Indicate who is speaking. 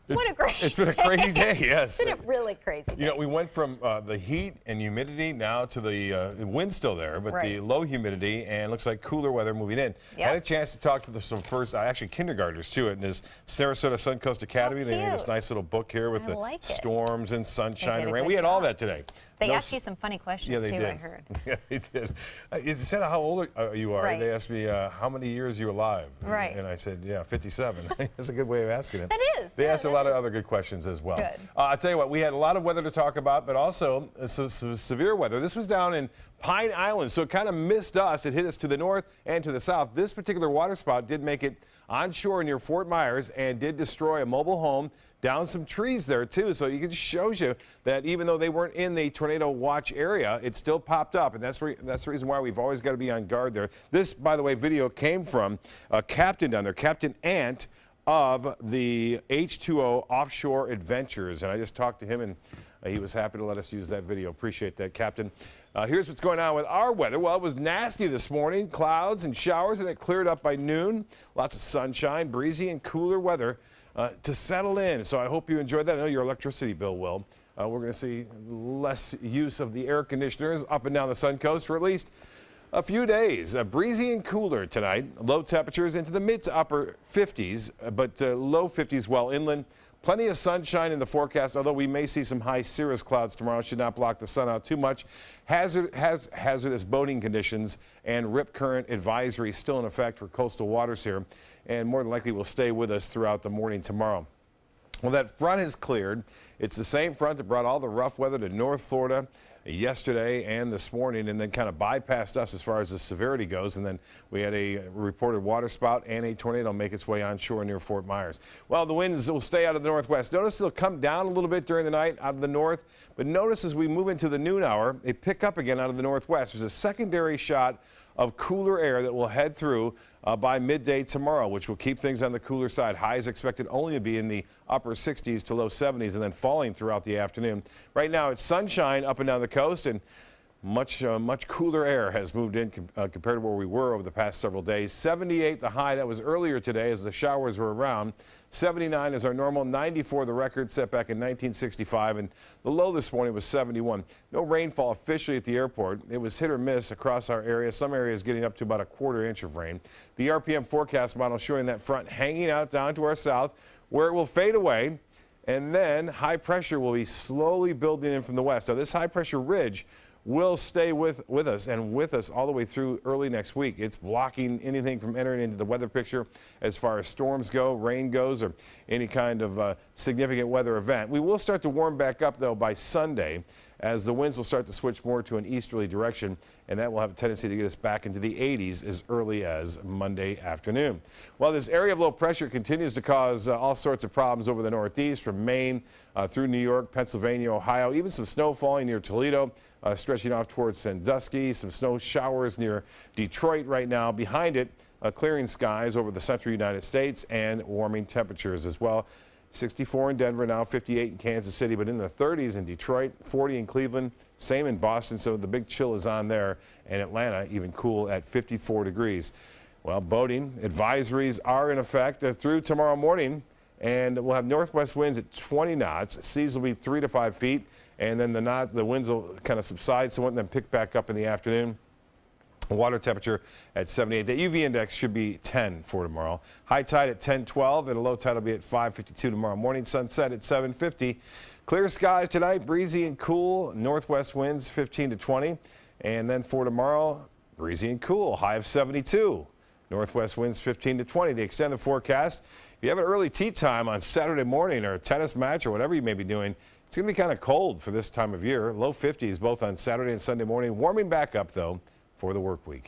Speaker 1: What a great
Speaker 2: It's been a crazy day, yes.
Speaker 1: It's been a really crazy day.
Speaker 2: You know, we went from the heat and humidity now to the wind still there, but the
Speaker 1: Right.
Speaker 2: low humidity and looks like cooler weather moving in.
Speaker 1: Yep.
Speaker 2: Had a chance to talk to some first, actually kindergartners too, at this Sarasota Suncoast Academy. They made this nice little book here with the storms and sunshine and rain. We had all that today.
Speaker 1: They asked you some funny questions too, I heard.
Speaker 2: Yeah, they did. It said how old you are.
Speaker 1: Right.
Speaker 2: They asked me how many years you're alive.
Speaker 1: Right.
Speaker 2: And I said, yeah, 57. That's a good way of asking it.
Speaker 1: That is.
Speaker 2: They asked a lot of other good questions as well.
Speaker 1: Good.
Speaker 2: I'll tell you what, we had a lot of weather to talk about, but also some severe weather. This was down in Pine Island, so it kind of missed us. It hit us to the north and to the south. This particular water spout did make it onshore near Fort Myers and did destroy a mobile home, down some trees there too. So it shows you that even though they weren't in the tornado watch area, it still popped up, and that's the reason why we've always got to be on guard there. This, by the way, video came from a captain down there, Captain Ant of the H2O Offshore Adventures, and I just talked to him, and he was happy to let us use that video. Appreciate that, Captain. Here's what's going on with our weather. Well, it was nasty this morning, clouds and showers, and it cleared up by noon. Lots of sunshine, breezy and cooler weather to settle in. So I hope you enjoyed that. I know your electricity bill will. We're going to see less use of the air conditioners up and down the Suncoast for at least a few days. Breezy and cooler tonight. Low temperatures into the mid to upper 50s, but low 50s well inland. Plenty of sunshine in the forecast, although we may see some high cirrus clouds tomorrow. Should not block the sun out too much. Hazardous boating conditions and rip current advisory still in effect for coastal waters here, and more than likely will stay with us throughout the morning tomorrow. Well, that front has cleared. It's the same front that brought all the rough weather to North Florida yesterday and this morning, and then kind of bypassed us as far as the severity goes. And then we had a reported water spout and a tornado make its way onshore near Fort Myers. Well, the winds will stay out of the northwest. Notice they'll come down a little bit during the night out of the north, but notice as we move into the noon hour, they pick up again out of the northwest. There's a secondary shot of cooler air that will head through by midday tomorrow, which will keep things on the cooler side. Highs expected only to be in the upper 60s to low 70s and then falling throughout the afternoon. Right now it's sunshine up and down the coast, and much cooler air has moved in compared to where we were over the past several days. 78 the high, that was earlier today as the showers were around. 79 is our normal, 94 the record set back in 1965, and the low this morning was 71. No rainfall officially at the airport. It was hit or miss across our area, some areas getting up to about a quarter inch of rain. The RPM forecast model showing that front hanging out down to our south, where it will fade away, and then high pressure will be slowly building in from the west. Now this high pressure ridge will stay with us and with us all the way through early next week. It's blocking anything from entering into the weather picture as far as storms go, rain goes, or any kind of significant weather event. We will start to warm back up, though, by Sunday as the winds will start to switch more to an easterly direction, and that will have a tendency to get us back into the 80s as early as Monday afternoon. Well, this area of low pressure continues to cause all sorts of problems over the northeast, from Maine through New York, Pennsylvania, Ohio, even some snow falling near Toledo, stretching off towards Sandusky, some snow showers near Detroit right now. Behind it, clearing skies over the central United States and warming temperatures as well. 64 in Denver now, 58 in Kansas City, but in the 30s in Detroit, 40 in Cleveland, same in Boston, so the big chill is on there, and Atlanta even cool at 54 degrees. Well, boating advisories are in effect through tomorrow morning, and we'll have northwest winds at 20 knots. Seas will be 3 to 5 feet, and then the winds will kind of subside somewhat and then pick back up in the afternoon. Water temperature at 78. The UV index should be 10 for tomorrow. High tide at 10:12, and a low tide will be at 5:52 tomorrow morning. Sunset at 7:50. Clear skies tonight, breezy and cool. Northwest winds 15 to 20. And then for tomorrow, breezy and cool, high of 72. Northwest winds 15 to 20. The extended forecast. If you have an early tee time on Saturday morning or a tennis match or whatever you may be doing, it's going to be kind of cold for this time of year. Low 50s both on Saturday and Sunday morning. Warming back up, though, for the work week.